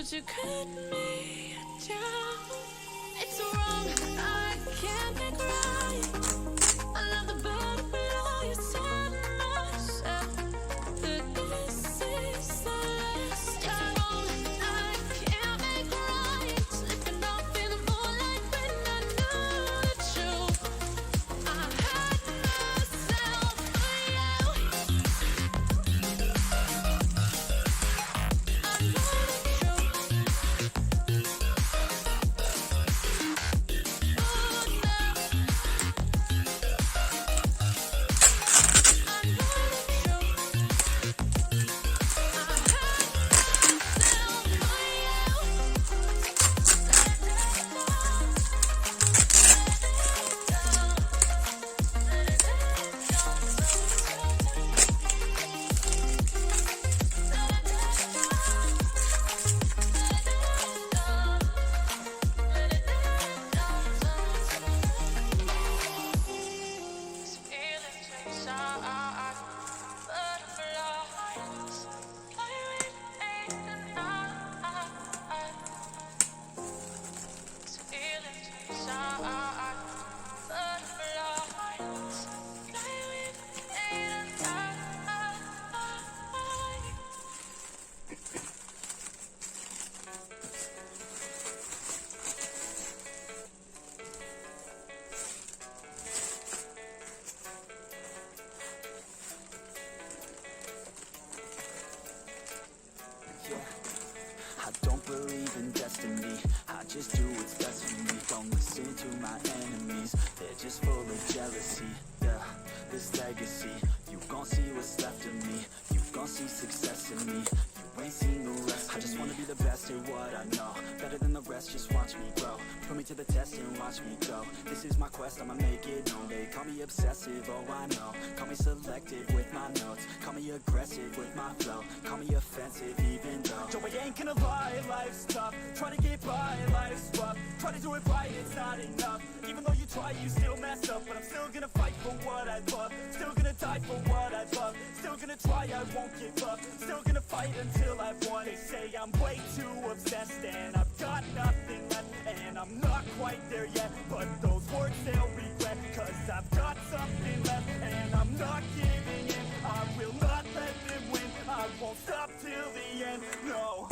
Won't you cut me down? It's wrong, I can't make right. I love the bad below you said myself. The this is the last. It's wrong, I can't make right. Slipping off in the moonlight when I knew the truth. I hurt myself for you. I know the truth. I don't believe in destiny, I just do what's best for me. Don't listen to my enemies, they're just full of jealousy. Yeah, this legacy, you gon' see what's left of me. You gon' see success in me, you ain't seen the rest of me. I just wanna be the best at what I know, better than the rest, just watch me grow. Put me to the test and watch me go. This is my quest, I'ma make it known. They call me obsessive, oh I know. Call me selective with my notes, call me aggressive with my flow. Call me offensive even though Joe, I ain't gonna lie, life's tough. Try to get by, life's rough. Try to do it right, it's not enough. Even though you try, you still mess up. But I'm still gonna fight for what I love. Still gonna die for what I love. Still gonna try, I won't give up. Still gonna fight until I've won. They say I'm way too obsessed and I've got nothing left. And I'm not quite there yet, but those words they'll regret. Cause I've got something left and I'm not giving in. I will not let them win, I won't stop till the end, no.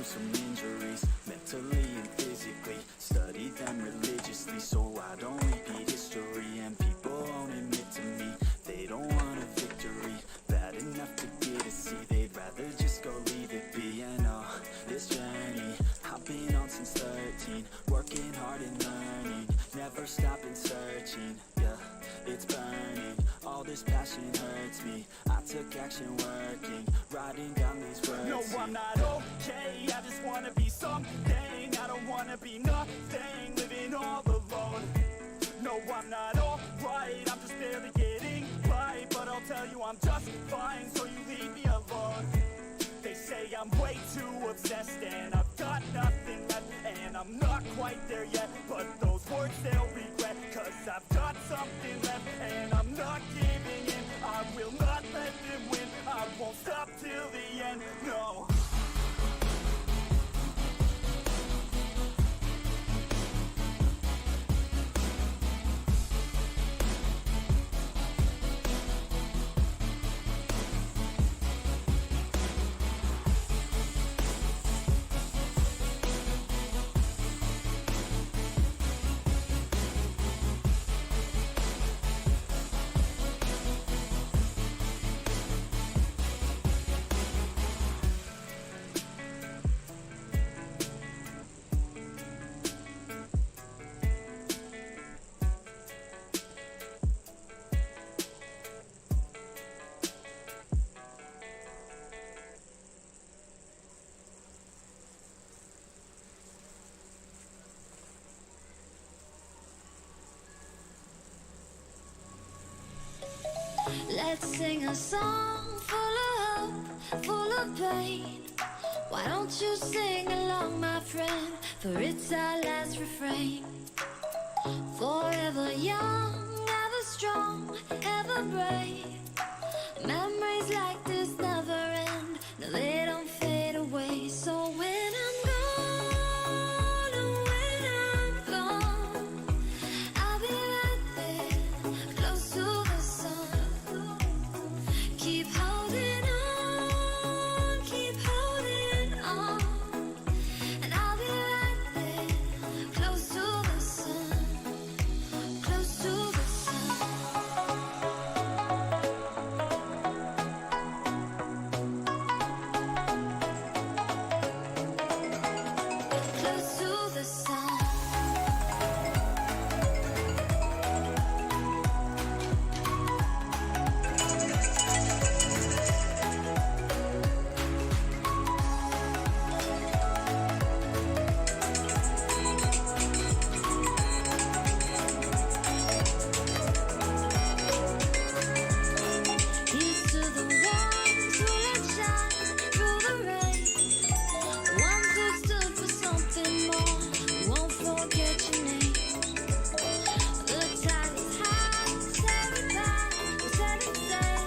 Some injuries, mentally and physically. Study them religiously so I don't repeat history. And people won't admit to me they don't want a victory bad enough to get a C. They'd rather just go leave it be. And this journey I've been on since 13, working hard and learning, never stopping searching. Yeah, it's burning, all this passion hurts me. I took action working, writing down these words. No, I'm not okay, I just wanna be something. I don't wanna be nothing, living all alone. No, I'm not alright, I'm just barely getting by. But I'll tell you I'm just fine, so you leave me alone. They say I'm way too obsessed and I've got nothing left. And I'm not quite there yet, but those words they'll regret. Cause I've got something left and I'm not giving in. I will not let them win, I won't stop till the end, no. Let's sing a song full of hope, full of pain. Why don't you sing along, my friend? For it's our last refrain. Forever young, ever strong, ever brave. Memories like this never end. No, they don't fade away. So when I'm gone, oh, when I'm gone, I'll be right there, close to the sun. Keep holding on, keep holding on. And I'll be right there, close to the sun, close to the sun. Close to the sun. Here's to the ones who let shine through the rain. Ones who stood for something more, who won't forget your name. The tide is high, set it high, we're setting sail.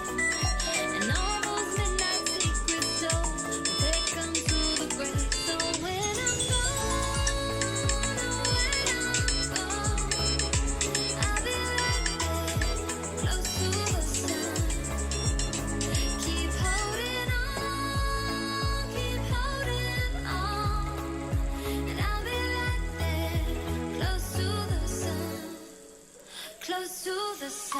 And all those midnight secrets told, will take 'em to the grave. So when I'm gone, oh, when I'm gone, I'll be right there, close to the sun. Keep holding on, keep holding on. And I'll be right there, close to the sun, close to the sun. Close to the sun.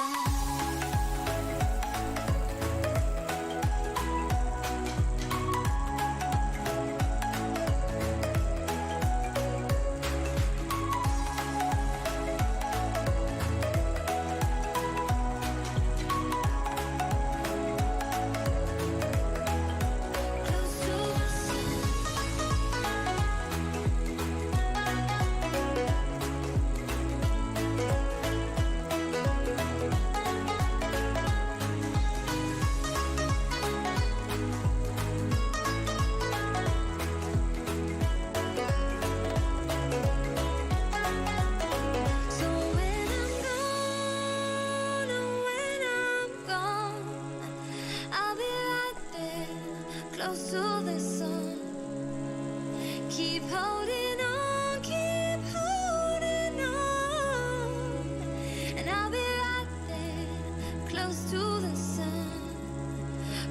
So when I'm gone, oh, when I'm gone, I'll be right there, close to the sun. Keep holding on, keep holding on. And I'll be right there, close to the sun,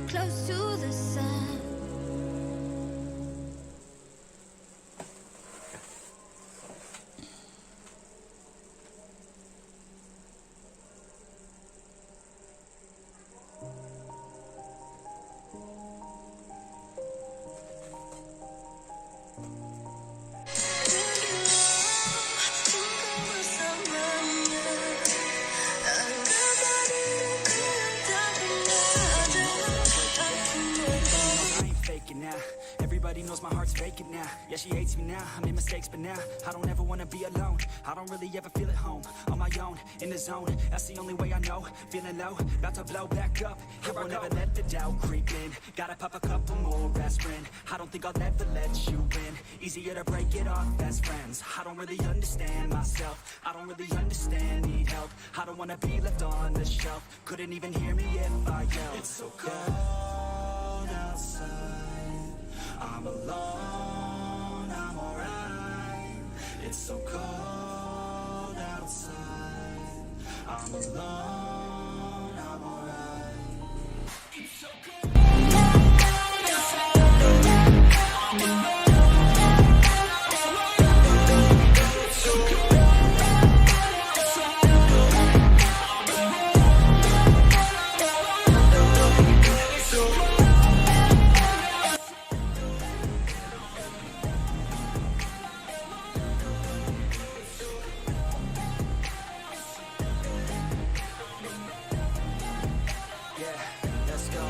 close to the sun. I ain't faking now. Everybody knows my heart's vacant now. Yeah, she hates me now. I made mistakes, but now I don't ever wanna be alone. I don't really ever feel at home. On my own, in the zone. That's the only way I know. Feeling low, about to blow back up. I won't ever let the doubt creep in. Gotta pop a couple more aspirin. I don't think I'll ever let you in. Easier to break it off best friends. I don't really understand myself. I don't really understand, need help. I don't wanna be left on the shelf. Couldn't even hear me if I yelled. It's so cold outside. I'm alone, I'm alright. It's so cold outside. I'm alone, I'm alright. It's so cold outside. I'm alone. It's so cold outside. It's so cold. Yeah, let's go.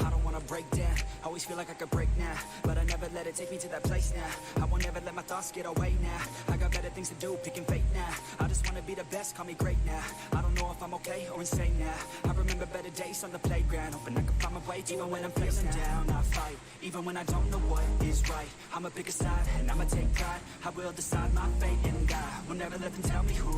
I don't wanna break down, Always feel like I could break now, but I never let it take me to that place now. I won't ever let my thoughts get away now. I got better things to do, picking fate now. I just wanna be the best, call me great now. I don't know if I'm okay or insane now. I remember better days on the playground, hoping I can find my way even when I'm feeling down. I fight, even when I don't know what is right. I'ma pick a side and I'ma take pride. I will decide my fate and die. Will never let them tell me who